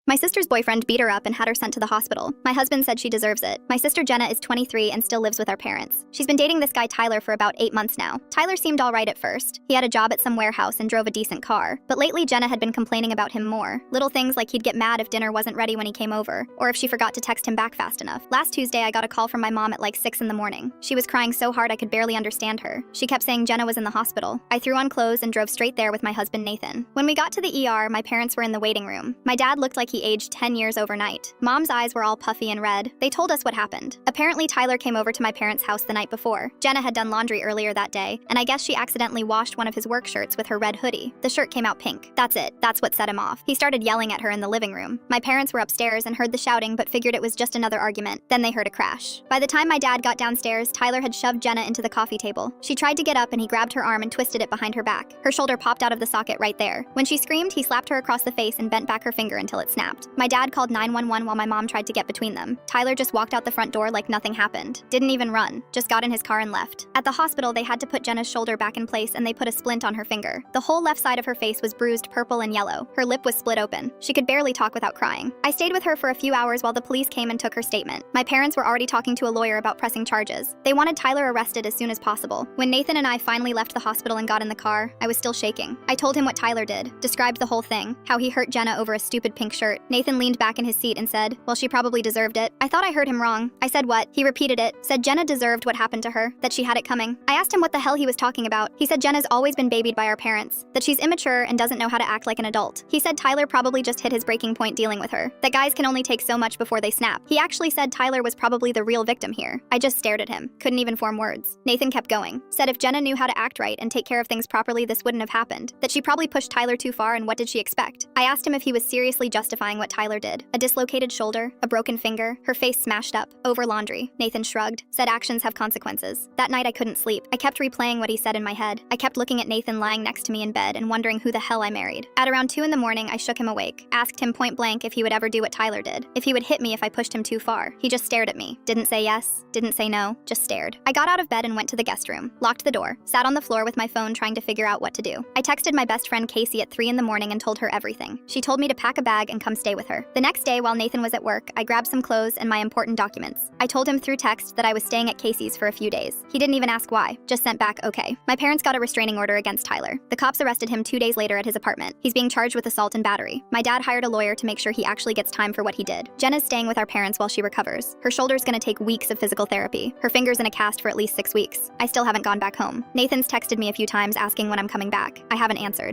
My sister's boyfriend beat her up and had her sent to the hospital. My husband said she deserves it. My sister Jenna is 23 and still lives with our parents. She's been dating this guy Tyler for about 8 months now. Tyler seemed alright at first. He had a job at some warehouse and drove a decent car. But lately Jenna had been complaining about him more. Little things like he'd get mad if dinner wasn't ready when he came over, or if she forgot to text him back fast enough. Last Tuesday I got a call from my mom at like 6 in the morning. She was crying so hard I could barely understand her. She kept saying Jenna was in the hospital. I threw on clothes and drove straight there with my husband Nathan. When we got to the ER, my parents were in the waiting room. My dad looked like he aged 10 years overnight. Mom's eyes were all puffy and red. They told us what happened. Apparently Tyler came over to my parents' house the night before. Jenna had done laundry earlier that day, and I guess she accidentally washed one of his work shirts with her red hoodie. The shirt came out pink. That's it. That's what set him off. He started yelling at her in the living room. My parents were upstairs and heard the shouting but figured it was just another argument. Then they heard a crash. By the time my dad got downstairs, Tyler had shoved Jenna into the coffee table. She tried to get up and he grabbed her arm and twisted it behind her back. Her shoulder popped out of the socket right there. When she screamed, he slapped her across the face and bent back her finger until it snapped. My dad called 911 while my mom tried to get between them. Tyler just walked out the front door like nothing happened. Didn't even run. Just got in his car and left. At the hospital, they had to put Jenna's shoulder back in place and they put a splint on her finger. The whole left side of her face was bruised purple and yellow. Her lip was split open. She could barely talk without crying. I stayed with her for a few hours while the police came and took her statement. My parents were already talking to a lawyer about pressing charges. They wanted Tyler arrested as soon as possible. When Nathan and I finally left the hospital and got in the car, I was still shaking. I told him what Tyler did, described the whole thing, how he hurt Jenna over a stupid pink shirt. Nathan leaned back in his seat and said, "Well, she probably deserved it." I thought I heard him wrong. I said what? He repeated it, said Jenna deserved what happened to her, that she had it coming. I asked him what the hell he was talking about. He said Jenna's always been babied by our parents, that she's immature and doesn't know how to act like an adult. He said Tyler probably just hit his breaking point dealing with her, that guys can only take so much before they snap. He actually said Tyler was probably the real victim here. I just stared at him, couldn't even form words. Nathan kept going, said if Jenna knew how to act right and take care of things properly, this wouldn't have happened, that she probably pushed Tyler too far and what did she expect? I asked him if he was seriously justifying what Tyler did. A dislocated shoulder, a broken finger, her face smashed up, over laundry. Nathan shrugged, said actions have consequences. That night I couldn't sleep. I kept replaying what he said in my head. I kept looking at Nathan lying next to me in bed and wondering who the hell I married. At around 2 in the morning, I shook him awake, asked him point blank if he would ever do what Tyler did, if he would hit me if I pushed him too far. He just stared at me. Didn't say yes, didn't say no, just stared. I got out of bed and went to the guest room, locked the door, sat on the floor with my phone trying to figure out what to do. I texted my best friend Casey at 3 in the morning and told her everything. She told me to pack a bag and come stay with her. The next day, while Nathan was at work, I grabbed some clothes and my important documents. I told him through text that I was staying at Casey's for a few days. He didn't even ask why, just sent back okay. My parents got a restraining order against Tyler. The cops arrested him 2 days later at his apartment. He's being charged with assault and battery. My dad hired a lawyer to make sure he actually gets time for what he did. Jenna's staying with our parents while she recovers. Her shoulder's gonna take weeks of physical therapy. Her finger's in a cast for at least 6 weeks. I still haven't gone back home. Nathan's texted me a few times asking when I'm coming back. I haven't answered.